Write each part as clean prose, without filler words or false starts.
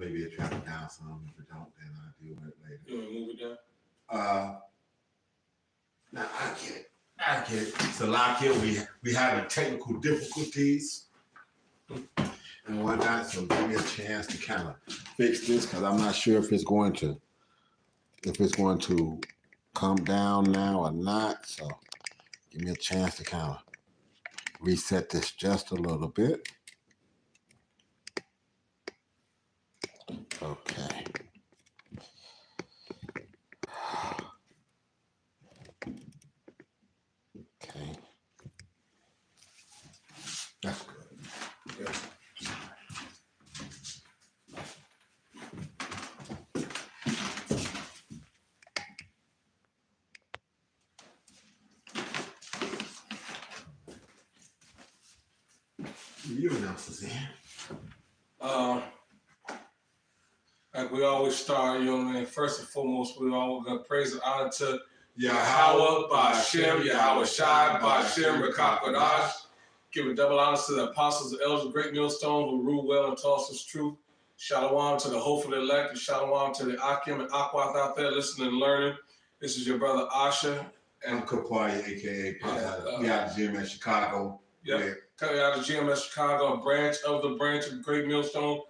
maybe it travel down some. If it don't, then I'll deal with it later. You want to move it down? Now I get it. So like here we having technical difficulties and whatnot. So give me a chance to kind of fix this because I'm not sure if it's going to come down now or not. So give me a chance to kind of reset this just a little bit. Okay. Okay. That's good. Yeah. You announce this in. Like we always start, you know what I mean? First and foremost, we all gonna praise and honor to Yahweh, Ba'Shem, Yahweh Shai, Ba'Shem, Rakakwadash. Giving double honors to the apostles, the elders, the great millstone who rule well and taught us truth. Shalom to the hopeful elect, and shalom to the Akim and Akwath out there listening and learning. This is your brother Asha. And I'm Kapari, aka we out of GMS Chicago. Yeah, coming out of GMS Chicago, a branch of the Great Millstone.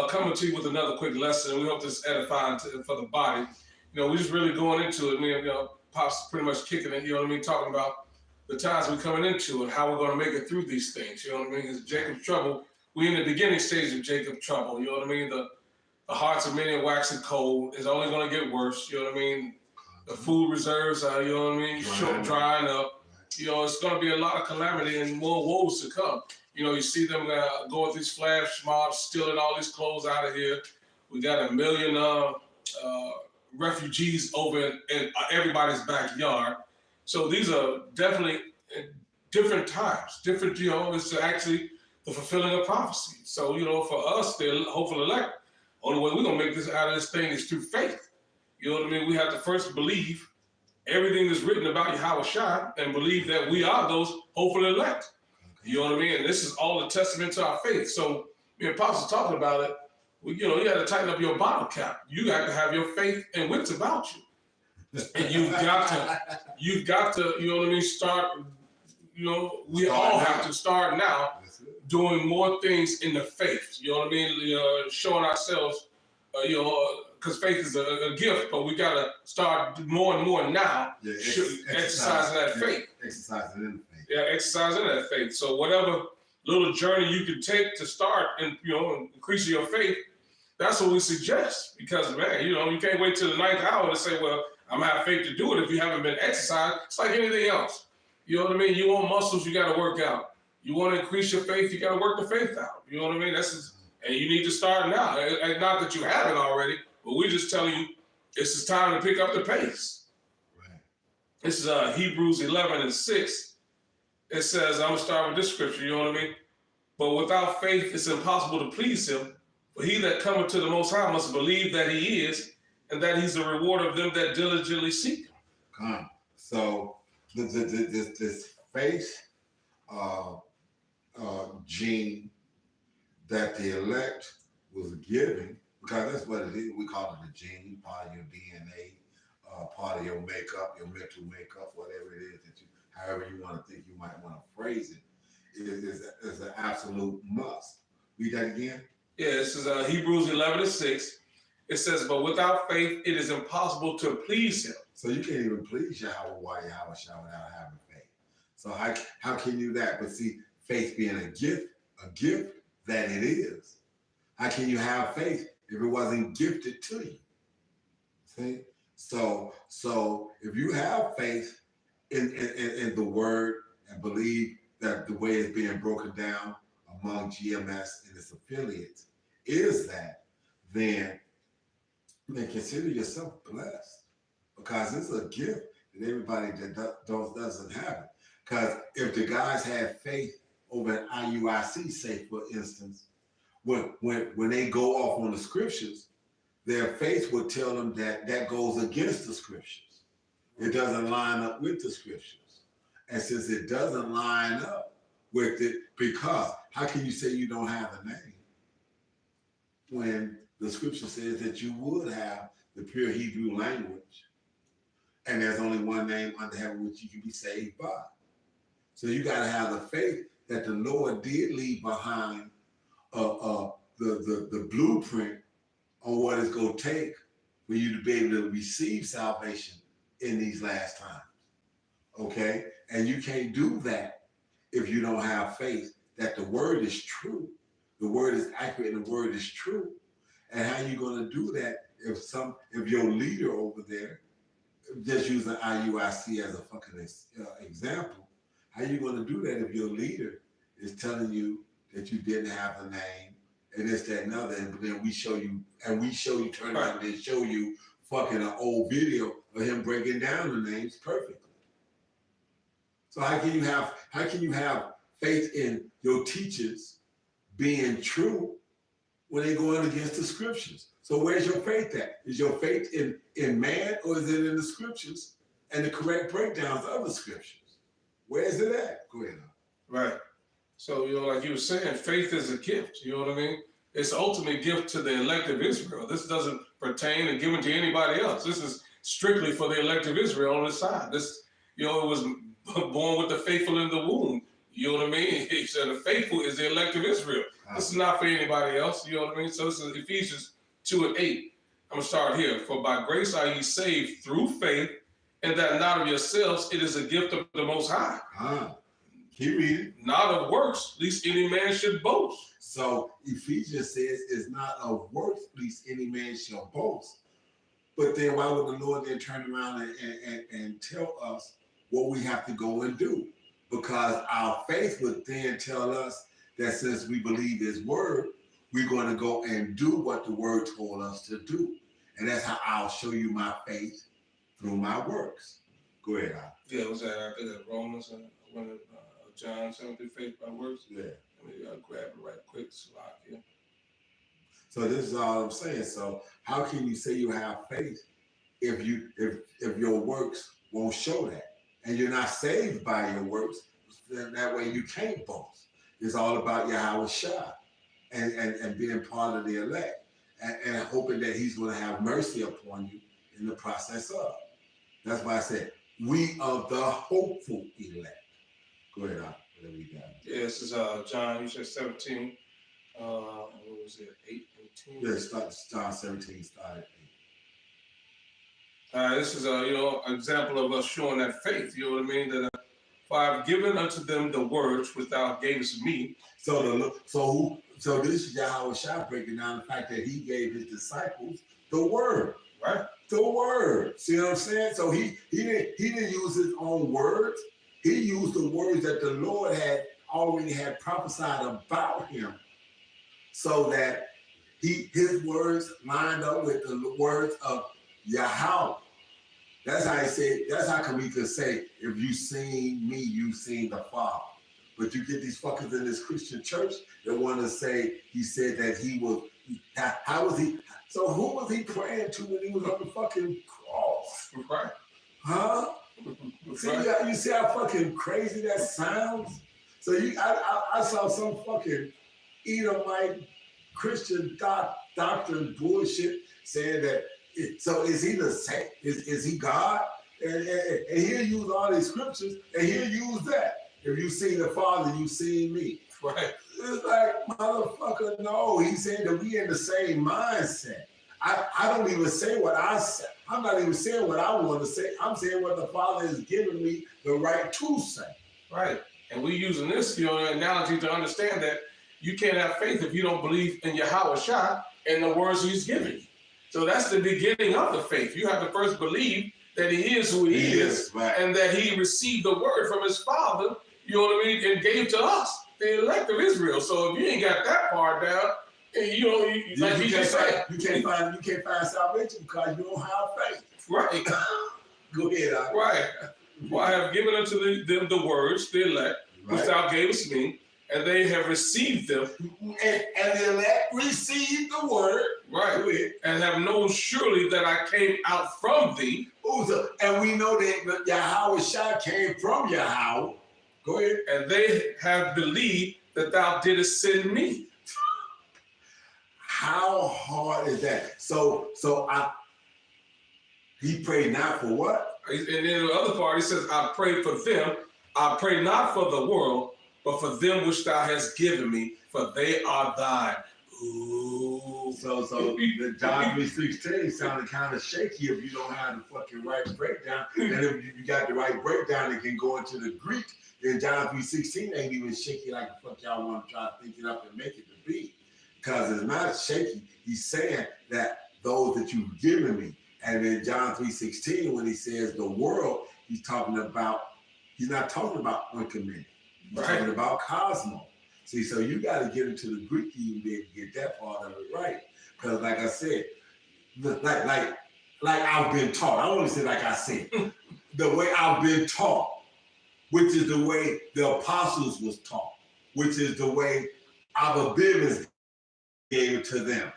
Coming to you with another quick lesson. We hope this is edifying for the body. You know, we just really going into it. You know, Pop's pretty much kicking it, you know what I mean? Talking about the times we're coming into and how we're going to make it through these things, you know what I mean? Because Jacob's trouble, we in the beginning stage of Jacob's trouble, you know what I mean? The hearts of many are waxing cold. It's only going to get worse, you know what I mean? The food reserves are, you know what I mean, drying up. You know, it's going to be a lot of calamity and more woes to come. You know, you see them going through these flash mobs, stealing all these clothes out of here. We got 1 million refugees over in everybody's backyard. So these are definitely different times, different, you know, it's actually the fulfilling of prophecy. So, you know, for us, the hopeful elect, only way we're going to make this out of this thing is through faith. You know what I mean? We have to first believe everything that's written about Yahweh Shai and believe that we are those hopeful elect. You know what I mean? And this is all a testament to our faith. So, me and Pops are talking about it. You know, you got to tighten up your bottle cap. You got to have your faith and wits about you. And you've got to, you know what I mean, start, you know, we all have to start now doing more things in the faith. You know what I mean? Showing ourselves, you know, because faith is a gift, but we got to start more and more now, exercising that faith. Exercising in the faith. Yeah, exercising that faith. So whatever little journey you can take to start and, you know, increasing your faith, that's what we suggest. Because, man, you know, you can't wait till the 9th hour to say, well, I'm going to have faith to do it if you haven't been exercised. It's like anything else. You know what I mean? You want muscles, you got to work out. You want to increase your faith, you got to work the faith out. You know what I mean? And you need to start now. And not that you haven't already, but we just telling you it's time to pick up the pace. Right. This is Hebrews 11:6. It says, I'm going to start with this scripture, you know what I mean? But without faith, it's impossible to please him. For he that cometh to the Most High must believe that he is, and that he's the rewarder of them that diligently seek him. Come. So this faith gene that the elect was giving, because that's what it is. We call it a gene, part of your DNA, part of your makeup, your mental makeup, whatever it is that you, however you want to think you might want to phrase it, is an absolute must. Read that again. Yeah, this is Hebrews 11:6. It says, but without faith, it is impossible to please him. So you can't even please Yahweh Shai without having faith. So how can you do that? But see, faith being a gift that it is. How can you have faith if it wasn't gifted to you? See? So if you have faith in the word and believe that the way it's being broken down among GMS and its affiliates is that, then consider yourself blessed, because it's a gift that everybody that doesn't have it. Because if the guys had faith over at IUIC, say for instance, when they go off on the scriptures, their faith would tell them that goes against the scriptures. It doesn't line up with the scriptures. And since it doesn't line up with it, because how can you say you don't have a name when the scripture says that you would have the pure Hebrew language. And there's only one name under heaven which you can be saved by. So you got to have the faith that the Lord did leave behind the blueprint on what it's going to take for you to be able to receive salvation in these last times. Okay? And you can't do that if you don't have faith that the word is true. The word is accurate and the word is true. And how you going to do that if your leader over there, just using IUIC as a fucking example, how you going to do that if your leader is telling you that you didn't have the name and this, that, and other, and then we show you, turn around and show you fucking an old video of him breaking down the names perfectly. So how can you have faith in your teachers being true when they're going against the scriptures? So where's your faith at? Is your faith in man, or is it in the scriptures and the correct breakdowns of the scriptures? Where is it at? Go ahead. Right. So, like you were saying, faith is a gift. You know what I mean? It's the ultimate gift to the elect of Israel. This doesn't pertain and given to anybody else. This is strictly for the elect of Israel on this side. This, it was born with the faithful in the womb. You know what I mean? He said the faithful is the elect of Israel. This is not for anybody else. You know what I mean? So this is Ephesians 2:8. I'm going to start here. For by grace are ye saved through faith, and that not of yourselves, it is a gift of the Most High. Keep reading. Not of works, lest any man should boast. So Ephesians says it's not of works, lest any man shall boast. But then why would the Lord then turn around and tell us what we have to go and do? Because our faith would then tell us that since we believe his word, we're going to go and do what the word told us to do. And that's how I'll show you my faith through my works. Go ahead, Al. Yeah, was that I think that Romans, John 7 through faith by works? Yeah. Maybe I'll grab it right quick, slide here. So this is all I'm saying. So how can you say you have faith if your works won't show that? And you're not saved by your works, then that way you can't boast. It's all about Yahweh Shah and being part of the elect and hoping that he's going to have mercy upon you in the process of. That's why I said, we are the hopeful elect. Go ahead, whatever you got. Yeah, this is John, you said 17. What was it, 8 and 10? Yeah, John 17 started 8. This is an example of us showing that faith. You know what I mean? That for I've given unto them the words which thou gavest me. So this is Yahweh Shah breaking down the fact that he gave his disciples the word. Right. The word. See what I'm saying? So he didn't use his own words. He used the words that the Lord had already prophesied about him, so that his words lined up with the words of Yahweh. That's how he said. That's how come he could say, "If you seen me, you seen the Father." But you get these fuckers in this Christian church that want to say he said that he was. How was he? So who was he praying to when he was on the fucking cross? Right. Huh? See, you see how fucking crazy that sounds? So I saw some fucking Edomite Christian doctrine bullshit saying that. So is he the same? Is he God? And he'll use all these scriptures and he'll use that. If you see the Father, you see me. Right. It's like, motherfucker, no. He's saying that we in the same mindset. I don't even say what I say. I'm not even saying what I want to say. I'm saying what the Father has given me the right to say. Right. And we're using this analogy to understand that you can't have faith if you don't believe in Yahweh Shah and the words he's giving you. So that's the beginning of the faith. You have to first believe that he is who he is, right, and that he received the word from his Father, you know what I mean, and gave to us, the elect of Israel. So if you ain't got that part down, you can't find salvation because you don't have faith. Right. Go ahead. Right. For I have given unto them the words, the elect, which thou gavest me, and they have received them. And the elect received the word. Right. And have known surely that I came out from thee. And we know that Yahweh Shah came from Yahweh. Go ahead. And they have believed that thou didst send me. How hard is that? So he prayed not for what? And then the other part, he says, I pray for them. I pray not for the world, but for them which thou hast given me, for they are thine. Ooh. So the John 3:16 sounded kind of shaky if you don't have the fucking right breakdown. And if you got the right breakdown, it can go into the Greek. Then John 3:16 ain't even shaky like the fuck y'all want to try to think it up and make it to be. Because it's not shaky. He's saying that those that you've given me. And then John 3:16, when he says the world, he's not talking about uncommitted. He's talking about cosmos. See, so you got to get into the Greek to even be able to get that part of it right. Because like I said, like I've been taught. I don't want to say like I said, the way I've been taught, which is the way the apostles was taught, which is the way our Bivens gave it to them.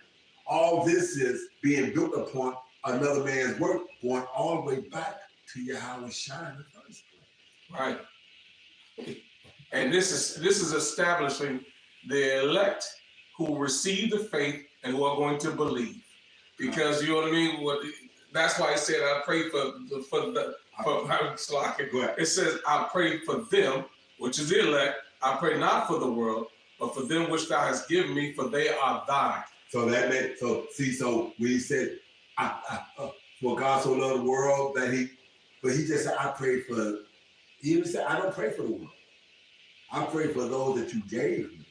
All this is being built upon another man's work, going all the way back to Yahweh Shai in the first place. Right. And this is establishing the elect who receive the faith and who are going to believe, because you know what I mean. That's why I said I pray for it says I pray for them, which is the elect. I pray not for the world, but for them which thou hast given me, for they are thine. So that meant so when he said, "For God so loved the world that he," but he just said, "I pray for." He even said, "I don't pray for the world. I pray for those that you gave me."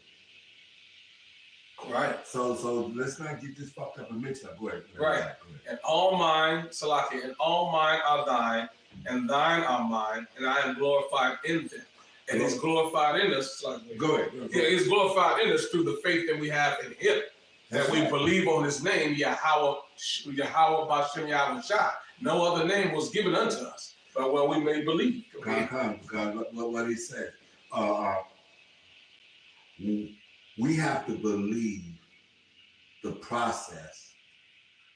Right. So let's not get this fucked up and mixed up. Go ahead. Right. Go ahead. And all mine, Salaki, and all mine are thine, and thine are mine, and I am glorified in them. And he's glorified in us. Go ahead. Yeah, he's glorified in us through the faith that we have in him. That we believe on his name, Yahweh Bashem Yahweh Shai. No other name was given unto us, but well, we may believe. God, what he said. We have to believe the process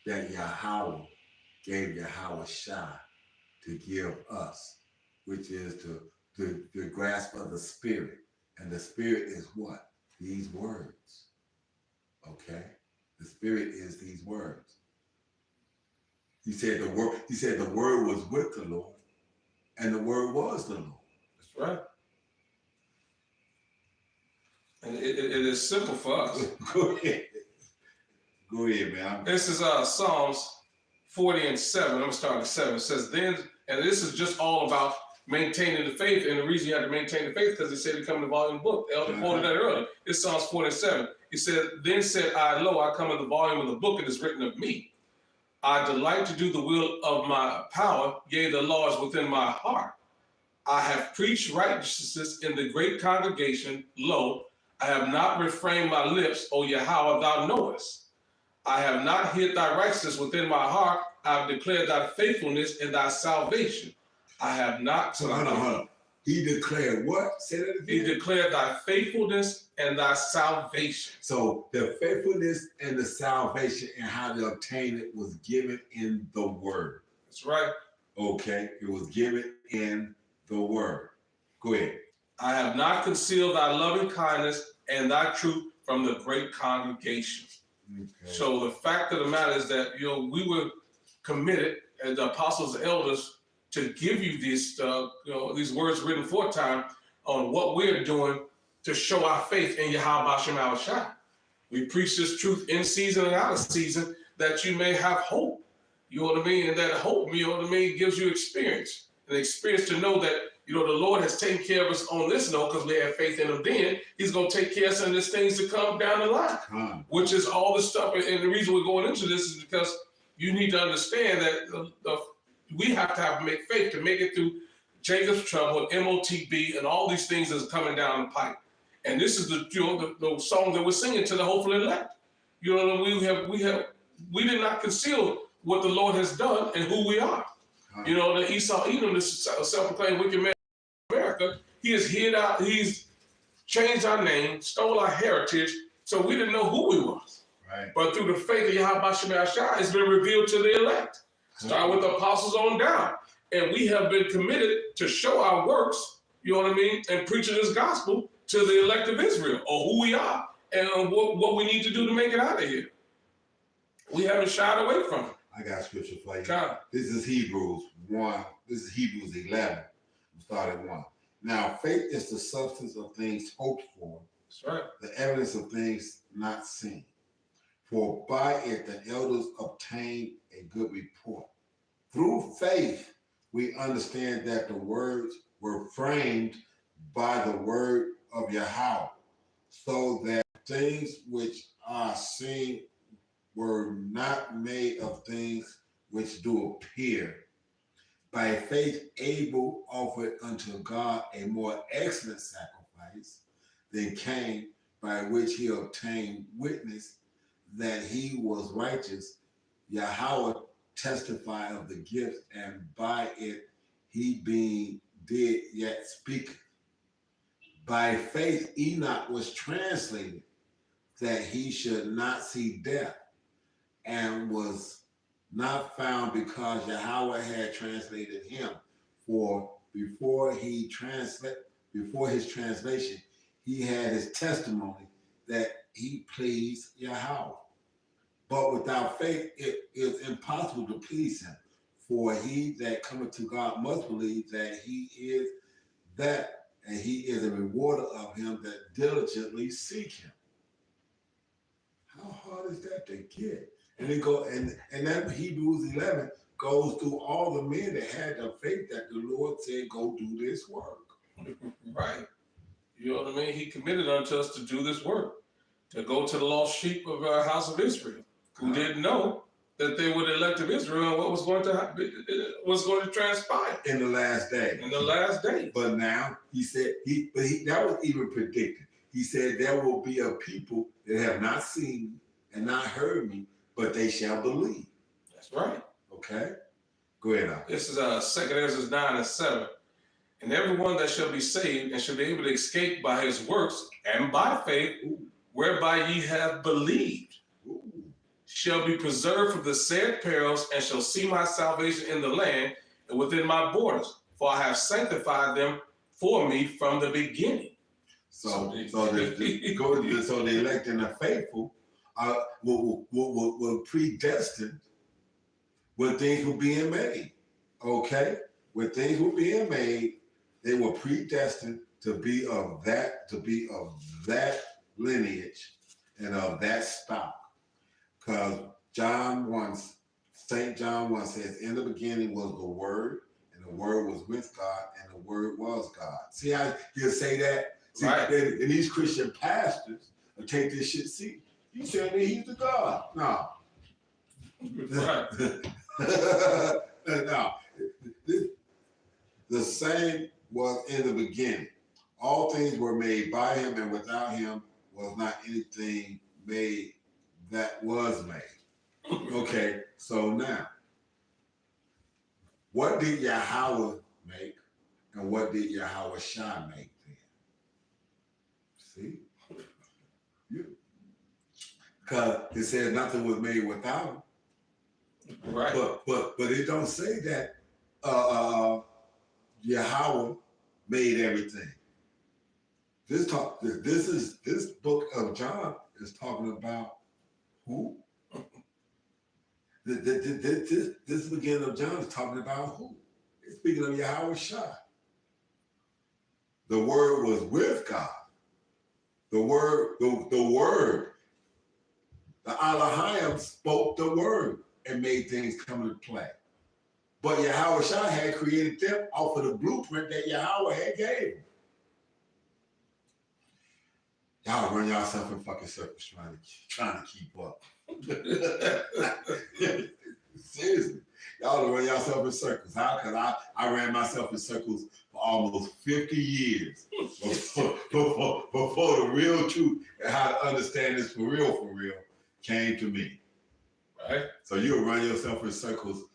that Yahweh gave Yahweh Shai to give us, which is the grasp of the Spirit. And the Spirit is what? These words. Okay? The Spirit is these words. He said the word was with the Lord, and the word was the Lord. That's right. And it is simple for us. Go ahead. Go ahead, man. This is Psalms 40:7. I'm gonna start at 7. It says, then, and this is just all about maintaining the faith. And the reason you have to maintain the faith, because he said he come in the volume of the book. The elder quoted that earlier. It's Psalms 40:7. He said, then said I, lo, I come in the volume of the book, and it's written of me. I delight to do the will of my power, yea, the law is within my heart. I have preached righteousness in the great congregation. Lo, I have not refrained my lips, O Yahweh, thou knowest. I have not hid thy righteousness within my heart. I have declared thy faithfulness and thy salvation. I have not. So hold on. He declared what? Say that again. He declared thy faithfulness and thy salvation. So the faithfulness and the salvation and how to obtain it was given in the word. That's right. Okay. It was given in the word. Go ahead. I have not concealed thy loving kindness and thy truth from the great congregation. Okay. So the fact of the matter is that, we were committed as the apostles and elders to give you these, these words written aforetime on what we're doing to show our faith in Yahweh Bashem Yahweh Shai. We preach this truth in season and out of season that you may have hope. You know what I mean? And that hope, gives you experience. An experience to know that, the Lord has taken care of us on this note because we have faith in him then. He's going to take care of some of these things to come down the line, which is all the stuff. And the reason we're going into this is because you need to understand that we have to make faith to make it through Jacob's trouble, MOTB, and all these things that's coming down the pipe. And this is the song that we're singing to the hopeful elect. We did not conceal what the Lord has done and who we are. The Esau Edom, this self-proclaimed wicked man of America, he has he's changed our name, stole our heritage, so we didn't know who we was. Right. But through the faith of Yahweh Bashem Yahweh Shai, it's been revealed to the elect. Start with the apostles on down. And we have been committed to show our works, and preaching this gospel to the elect of Israel, or who we are, and what we need to do to make it out of here. We haven't shied away from it. I got scripture for you. God. This is Hebrews 1. This is Hebrews 11. We start at 1. Now, faith is the substance of things hoped for, That's right. the evidence of things not seen. For by it the elders obtained a good report. Through faith, we understand that the words were framed by the word of Yahweh, so that things which are seen were not made of things which do appear. By faith, Abel offered unto God a more excellent sacrifice than Cain, by which he obtained witness that he was righteous. Yahweh testified of the gift, and by it he being dead yet speaketh. By faith, Enoch was translated that he should not see death, and was not found because Yahweh had translated him. For before his translation, he had his testimony that he pleased Yahweh. But without faith, it is impossible to please him. For he that cometh to God must believe that he is that, and he is a rewarder of him that diligently seek him. How hard is that to get? And it go and that Hebrews 11 goes through all the men that had the faith that the Lord said, go do this work. Right. You know what I mean? He committed unto us to do this work, to go to the lost sheep of our house of Israel, who didn't know that they were the elect of Israel and what was going to happen, was going to transpire in the last day. In the last day. But now he said that was even predicted. He said there will be a people that have not seen me and not heard me, but they shall believe. That's right. Okay? Go ahead now. This is 2 Ezra 9:7. And everyone that shall be saved and shall be able to escape by his works and by faith, whereby ye have believed, shall be preserved from the said perils, and shall see my salvation in the land and within my borders. For I have sanctified them for me from the beginning. So the elect and the faithful were predestined when things were being made. Okay? When things were being made, they were predestined to be of that lineage and of that stock. Because St. John 1 says, in the beginning was the Word, and the Word was with God, and the Word was God. See how he'll say that? See, right. And these Christian pastors will take this shit. See, you saying that he's the God. No. Right. No. The same was in the beginning. All things were made by him, and without him was not anything made that was made. Okay, so now, what did Yahweh make, and what did Yahweh Shah make then? See? Because it says nothing was made without him. Right. But it don't say that Yahweh made everything. This book of John is talking about who? This beginning of John is talking about who? It's speaking of Yahweh Shah. The Word was with God. The Word, the Elohim spoke the Word and made things come into play. But Yahweh Shah had created them off of the blueprint that Yahweh had gave him. Y'all run yourself in fucking circles trying to keep up. Seriously. Y'all run yourself in circles. How? Because I ran myself in circles for almost 50 years before the real truth and how to understand this for real came to me. Right. So you'll run yourself in circles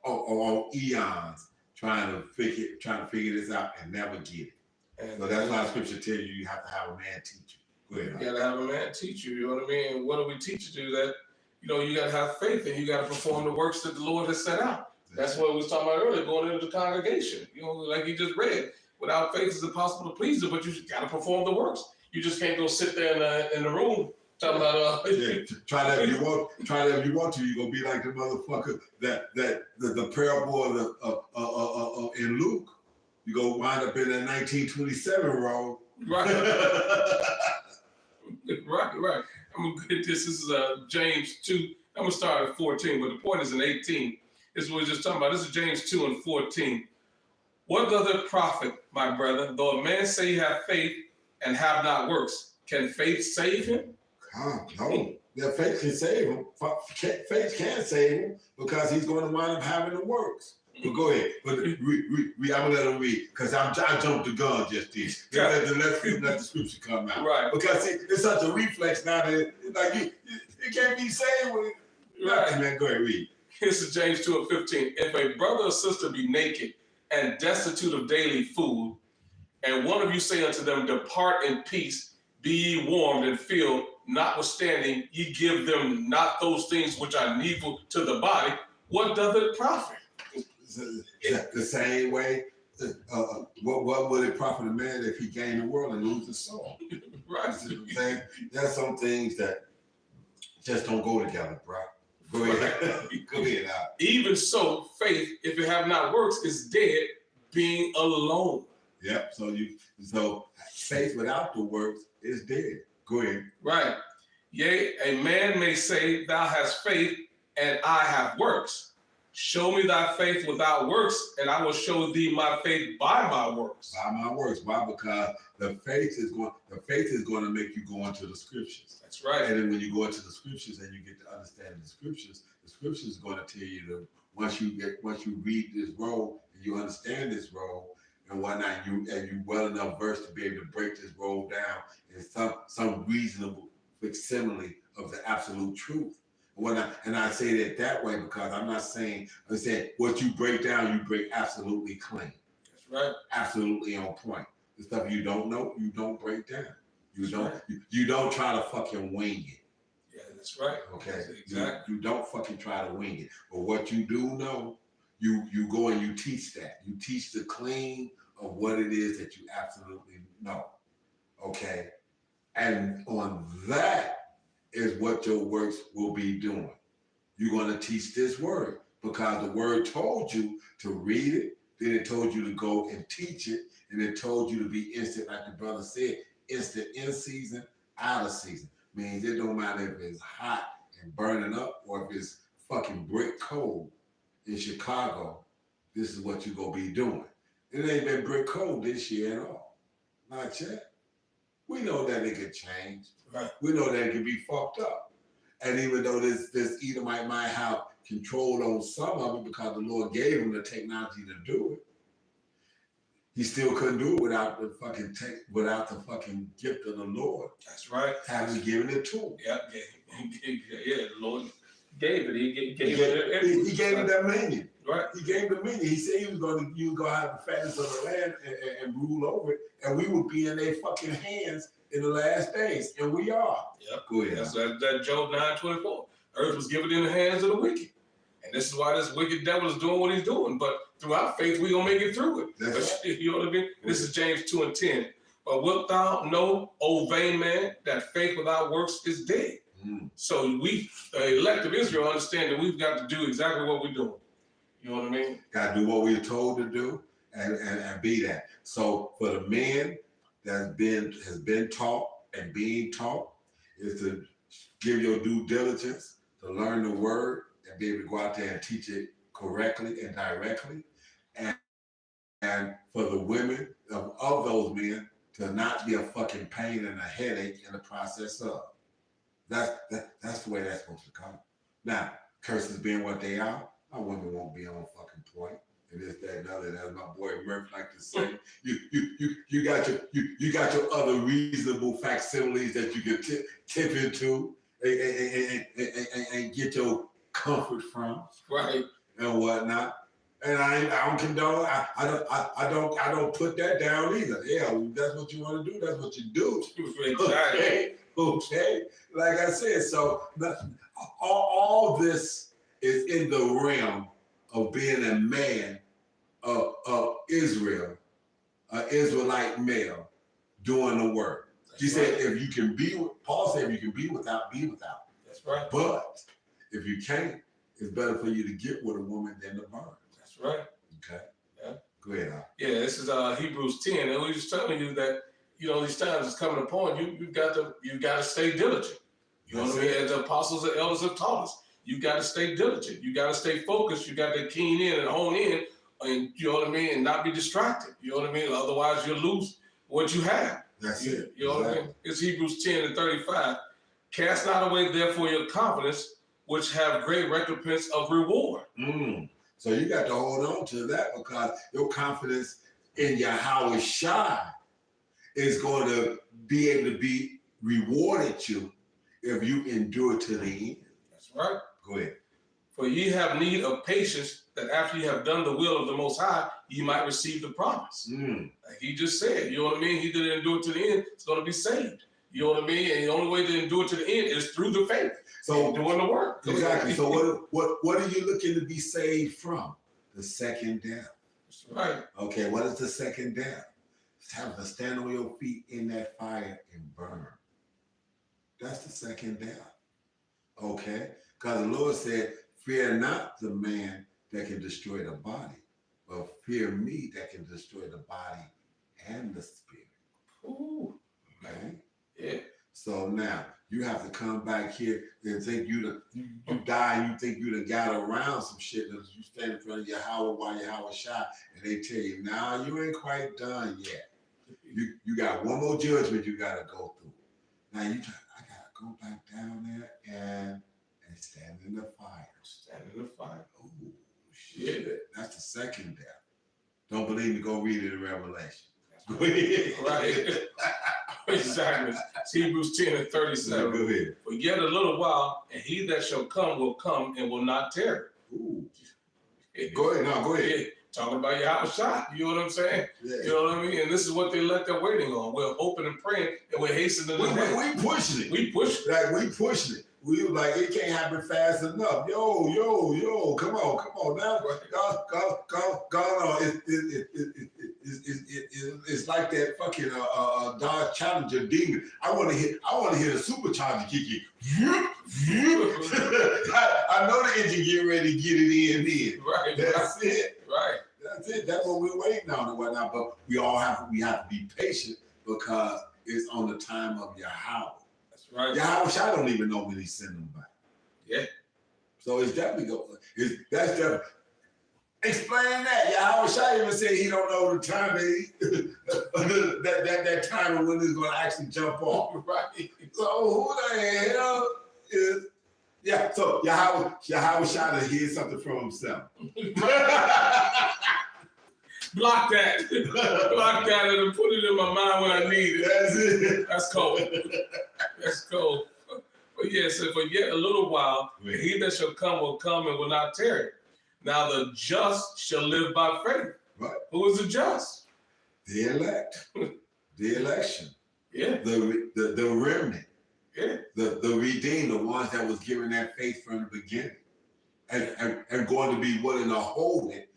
on eons trying to figure this out and never get it. And so that's why the scripture tells you have to have a man teach you. Go ahead. You gotta have a man teach you, you know what I mean? And what do we teach you to? That, you gotta have faith and you gotta perform the works that the Lord has set out. That's what we was talking about earlier, going into the congregation. Like you just read, without faith it's impossible to please him, but you gotta perform the works. You just can't go sit there in the room Talking about Yeah, try that if you want. Try that if you want to. You're gonna be like the motherfucker the parable of in Luke. You go wind up in that 1927 role. right, right. I'm gonna get this. This is James 2. I'm gonna start at 14, but the point is in 18. This is what we're just talking about. This is James 2 and 14. What doth it profit, my brethren, though a man say he have faith and have not works? Can faith save him? No. That faith can save him. Faith can't save him because he's going to wind up having the works. But go ahead. But I'm gonna let him read because I jumped the gun just then. Let the scripture come out. Right. Because it's such a reflex now that it can't be saved when right. Man, go ahead, read. This is James 2 and 15. If a brother or sister be naked and destitute of daily food, and one of you say unto them, depart in peace, be ye warmed and filled, notwithstanding ye give them not those things which are needful to the body, what doth it profit? The same way, what would it profit a man if he gained the world and lose his soul? Right. There's some things that just don't go together, bro. Go ahead. Go ahead. Even so, faith, if it have not works, is dead, being alone. Yep. So faith without the works is dead. Go ahead. Right. Yea, a man may say, thou hast faith, and I have works. Show me thy faith without works, and I will show thee my faith by my works. By my works. Why? Because the faith is going to make you go into the scriptures. That's right. And then when you go into the scriptures and you get to understand the scriptures is going to tell you that once you read this role and you understand this role and whatnot, you well enough versed to be able to break this role down in some reasonable facsimile of the absolute truth. And I say that way because I'm saying what you break down, you break absolutely clean. That's right. Absolutely on point. The stuff you don't know, you don't break down. You don't try to fucking wing it. Yeah, that's right. Okay. That's exactly. You don't fucking try to wing it. But what you do know, you go and you teach that. You teach the clean of what it is that you absolutely know. Okay. And on that is what your works will be doing. You're going to teach this word because the word told you to read it, then it told you to go and teach it, and it told you to be instant, like the brother said, instant in season, out of season. Means it don't matter if it's hot and burning up or if it's fucking brick cold in Chicago, this is what you're going to be doing. It ain't been brick cold this year at all. Not yet. We know that it could change. Right. We know that it can be fucked up. And even though this Edomite might have control on some of it because the Lord gave him the technology to do it, he still couldn't do it without the fucking gift of the Lord. That's right. Having given it to him. Yeah, the Lord gave it. He gave him dominion. Right. He gave dominion. He said he was going to have the fatness of the land and rule over it, and we would be in their fucking hands in the last days, and we are. Yep. Go ahead. That's that Job 9:24. Earth was given in the hands of the wicked. And this is why this wicked devil is doing what he's doing. But through our faith, we're going to make it through it. That's right. You know what I mean? This is James 2 and 10. But wilt thou know, O vain man, that faith without works is dead? Mm. So we, the elect of Israel, understand that we've got to do exactly what we're doing. You know what I mean? Got to do what we're told to do and be that. So for the men that has been taught and being taught is to give your due diligence, to learn the word and be able to go out there and teach it correctly and directly. And for the women of those men to not be a fucking pain and a headache in the process of. That's the way that's supposed to come. Now, curses being what they are, our women won't be on fucking point. And this, that, and other. As my boy Murph like to say, you got your other reasonable facsimiles that you can tip into and get your comfort from, right, and whatnot. And I don't condone. I don't put that down either. Yeah, that's what you want to do. That's what you do. Okay. Like I said, so all this is in the realm of being a man of Israel, an Israelite male doing the work. She said, if you can be, Paul said, if you can be without, be without. That's right. But if you can't, it's better for you to get with a woman than to burn. That's right. Okay. Yeah. Go ahead, Al. Yeah, this is Hebrews 10, and we're just telling you that these times is coming upon you. You've got to stay diligent. You know what I mean? As the apostles and elders have taught us, you got to stay diligent. You got to stay focused. You got to keen in and hone in, and you know what I mean, and not be distracted. You know what I mean? Otherwise, you'll lose what you have. That's it. You know what I mean? It's Hebrews 10:35. Cast not away therefore your confidence, which have great recompense of reward. So you got to hold on to that, because your confidence in Yahweh Shai is going to be able to be rewarded you if you endure to the end. That's right. Go ahead. For ye have need of patience, that after you have done the will of the Most High, ye might receive the promise. Like he just said, you know what I mean? He didn't endure to the end, it's going to be saved. You know what I mean? And the only way to endure to the end is through the faith. So doing the work. Exactly. So what are you looking to be saved from? The second death. That's right. Okay, what is the second death? It's having to stand on your feet in that fire and burn. That's the second death. Okay? Because the Lord said, fear not the man that can destroy the body, but fear me that can destroy the body and the spirit. Ooh. Okay? Yeah. So now you have to come back here and think you die and you think you done got around some shit, and you stand in front of Yahweh while Yahweh Shai, and they tell you, nah, you ain't quite done yet. You got one more judgment you gotta go through. Now I gotta go back down there and stand in the fire. Stand in the fire. Oh shit. That's the second death. Don't believe me, go read it in Revelation. Right. Exactly. It's Hebrews 10:37. Go ahead. For yet a little while, and he that shall come will come and will not tarry. Ooh. Go ahead. No, go ahead. Yeah. Talking about Yahweh Shai. You know what I'm saying? Yeah. You know what I mean? And this is what they left there waiting on. We're hoping and praying, and we're hastening. We pushing it. We pushing it. Like, we pushing it. We was like, it can't happen fast enough. Yo, come on now. God, it's like that fucking Dodge Challenger demon. I want to hear the supercharger kick in. I know the engine getting ready to get it in. Right. That's it. Right. That's it. That's what we're waiting on and whatnot. But we have to be patient, because it's on the time of Yahweh. Right. Yahweh Shai don't even know when he send them back. Yeah. So it's definitely going. That's definitely. Explain that. Yahweh Shai even said he don't know the time that time when he's going to actually jump off. Right. So who the hell is? Yeah. So Yahweh Shai to hear something from himself. Block that. Block that and put it in my mind when I need it. That's it. That's cold. That's cold. But yeah, so for yet a little while, he that shall come will come and will not tarry. Now the just shall live by faith. Right. Who is the just? The elect. The election. Yeah. The remnant. Yeah. The redeemed, the ones that was given that faith from the beginning. And going to be willing to hold it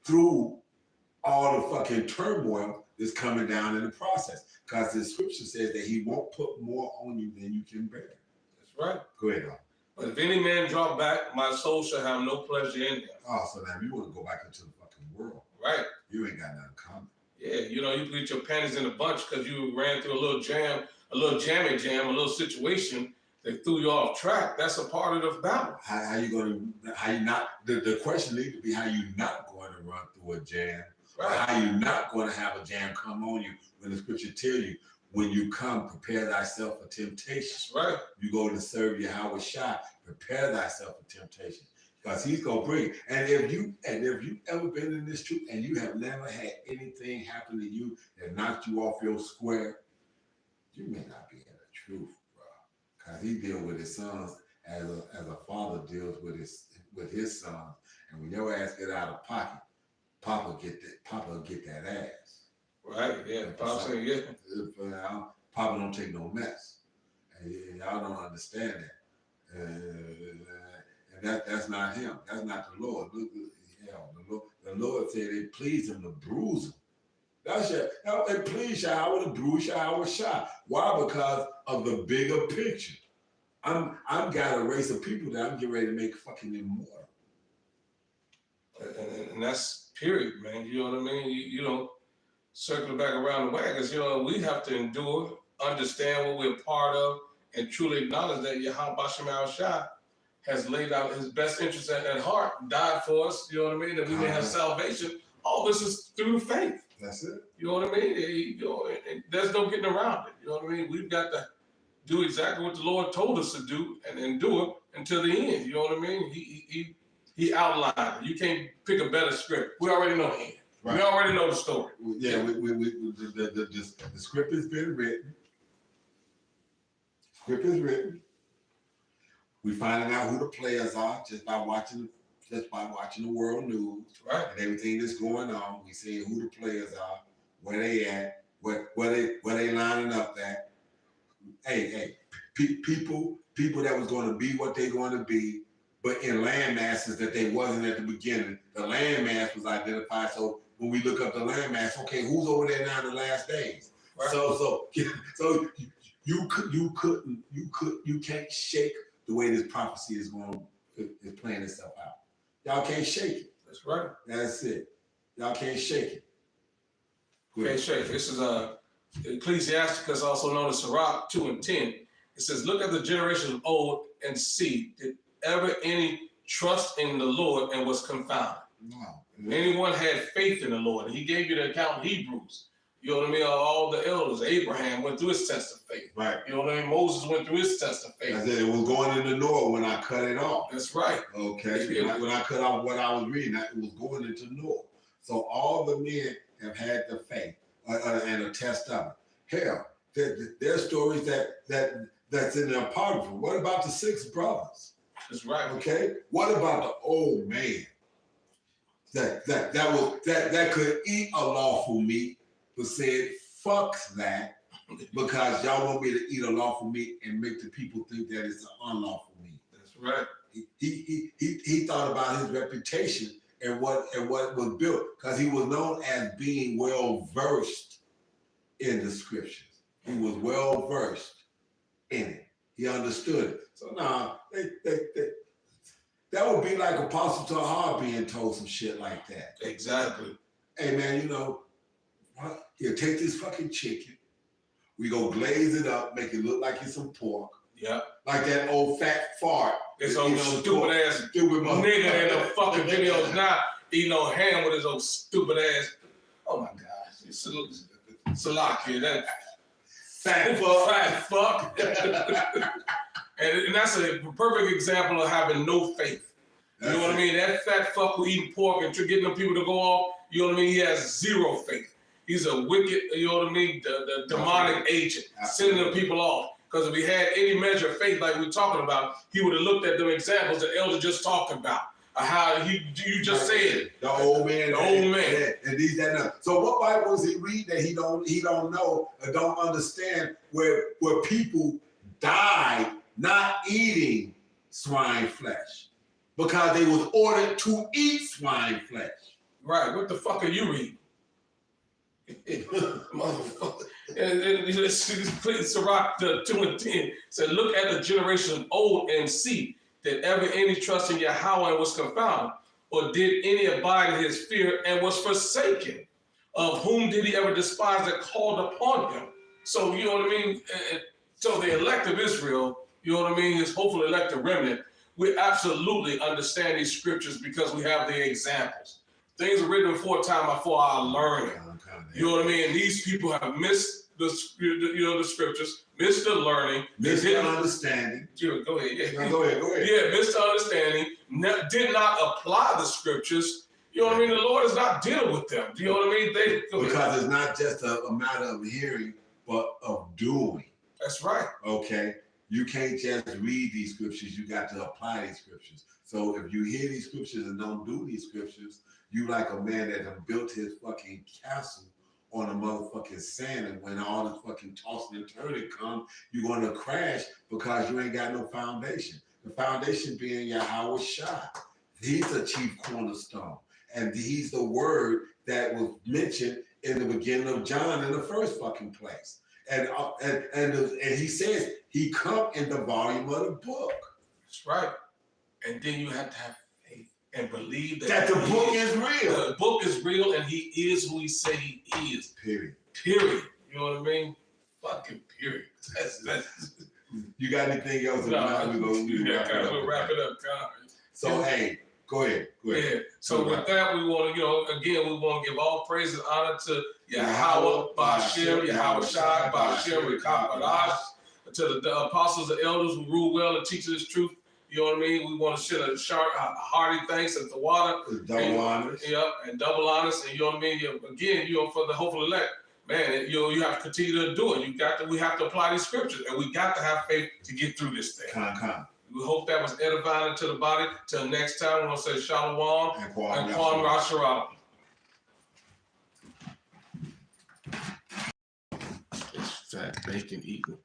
through all the fucking turmoil that's coming down in the process. Because the scripture says that he won't put more on you than you can bear. That's right. Go ahead, Al. But if any man draw back, my soul shall have no pleasure in him. Oh, so now you want to go back into the fucking world. Right. You ain't got nothing coming. Yeah, you put your panties in a bunch because you ran through a little jammy jam, a little situation that threw you off track. That's a part of the battle. How you not, the question needs to be how you not going to run through a jam. Right. Or how you not going to have a jam come on you when the scripture tell you, when you come, prepare thyself for temptation. That's right. You go to serve Yahweh Shai, prepare thyself for temptation. Because he's gonna bring it. And if you ever been in this truth and you have never had anything happen to you that knocked you off your square, you may not be in the truth, bro. Because he deals with his sons as a father deals with his sons. And when your ass get out of pocket, Papa get that ass. Right, yeah. Papa say, yeah. Papa don't take no mess. And y'all don't understand that. And that's not him. That's not the Lord. Look, the Lord said it pleased him to bruise him. That's it. A clean shower with a blue shower shot. Why? Because of the bigger picture. I'm got a race of people that I'm getting ready to make fucking immortal. And that's period, man. You know what I mean? You know, circling back around the wagons, you know, we have to endure, understand what we're part of, and truly acknowledge that Yahweh Bashem Al-Shah has laid out his best interest at heart, died for us, you know what I mean, that we may have salvation. All this is through faith. That's it. You know what I mean? You know, and there's no getting around it. You know what I mean? We've got to do exactly what the Lord told us to do and do it until the end. You know what I mean? He outlined it. You can't pick a better script. We already know the end. Right. We already know the story. Yeah, the script has been written. Script is written. We finding out who the players are just by watching the world news, right? And everything that's going on. We seeing who the players are, where they at, where they lining up at. Hey, people that was going to be what they going to be, but in land masses that they wasn't at the beginning. The land mass was identified. So when we look up the land mass, okay, who's over there now in the last days? Right. So you can't shake the way this prophecy is playing itself out. Y'all can't shake it. That's right. That's it. Y'all can't shake it. Can't shake it. This is Ecclesiasticus, also known as Sirach 2 and 10. It says, look at the generations of old and see, did ever any trust in the Lord and was confounded? No. Anyone had faith in the Lord. And he gave you the account of Hebrews. You know what I mean? All the elders. Abraham went through his test of faith. Right. You know what I mean? Moses went through his test of faith. I said it was going into Noah when I cut it off. That's right. Okay. When I cut off what I was reading, it was going into Noah. So all the men have had the faith and a test of it. Hell, there are stories that's in the Apocrypha. What about the 6 brothers? That's right. Okay. What about the old man that could eat a lawful meat, but said, fuck that, because y'all want me to eat a lawful meat and make the people think that it's an unlawful meat. That's right. He thought about his reputation and what was built, because he was known as being well versed in the scriptures. He was well versed in it. He understood it. So now that would be like Apostle Tahar being told some shit like that. Exactly. Hey man, you know, here, take this fucking chicken. We go glaze it up, make it look like it's some pork. Yeah. Like that old fat fart. This old stupid ass nigga in the fucking videos now eating no ham with his old stupid ass. Oh my gosh. It's Salakia, that fat fuck. And that's a perfect example of having no faith. You know what I mean? That fat fuck who eating pork and getting them people to go off, you know what I mean? He has zero faith. He's a wicked, you know what I mean, the demonic agent, sending the people off. Because if he had any measure of faith like we're talking about, he would have looked at the examples the elder just talked about. How you just said the old man, and these that. And so what Bible is he read that he don't know or don't understand where people died not eating swine flesh because they was ordered to eat swine flesh. Right. What the fuck are you reading? Motherfucker. And Sirach 2 and 10 said, look at the generation of old and see that ever any trust in Yahweh was confounded, or did any abide in his fear and was forsaken? Of whom did he ever despise that called upon him? So, you know what I mean? So the elect of Israel, you know what I mean, his hopefully elected remnant, we absolutely understand these scriptures because we have the examples. Things are written aforetime for our learning. You know what I mean? And these people have missed the scriptures, missed the learning, missed the understanding. Go ahead. Yeah. No, go ahead. Yeah, missed the understanding, did not apply the scriptures. You know what I mean? The Lord is not dealing with them. Do you know what I mean? Because it's not just a matter of hearing, but of doing. That's right. Okay. You can't just read these scriptures. You got to apply these scriptures. So if you hear these scriptures and don't do these scriptures, you like a man that have built his fucking castle on a motherfucking sand, and when all the fucking tossing and turning come, you're going to crash because you ain't got no foundation. The foundation being Yahweh Shah. He's the chief cornerstone, and he's the word that was mentioned in the beginning of John in the first fucking place. And he says he come in the volume of the book. That's right. And then you have to have faith and believe that the book is real. The book is real, and he is who he say he is. Period. Period. You know what I mean? Fucking period. That's You got anything else? No, we'll wrap it up. So hey, go ahead. Yeah. So with that, we want to, again, we want to give all praise and honor to Yahweh, Ba'ashem, Yahweh Shai, Ba'ashem, Rekapadash, to the apostles and elders who rule well and teach this truth. You know what I mean? We want to send a hearty thanks at the water. Double honors. Yeah, and double honors. And you know what I mean? Again, for the hopeful elect, man, you have to continue to do it. We have to apply these scriptures, and we got to have faith to get through this thing. We hope that was edifying to the body. Till next time, we want to say Shalom and Kwam Rasharab. It's fat bacon eating.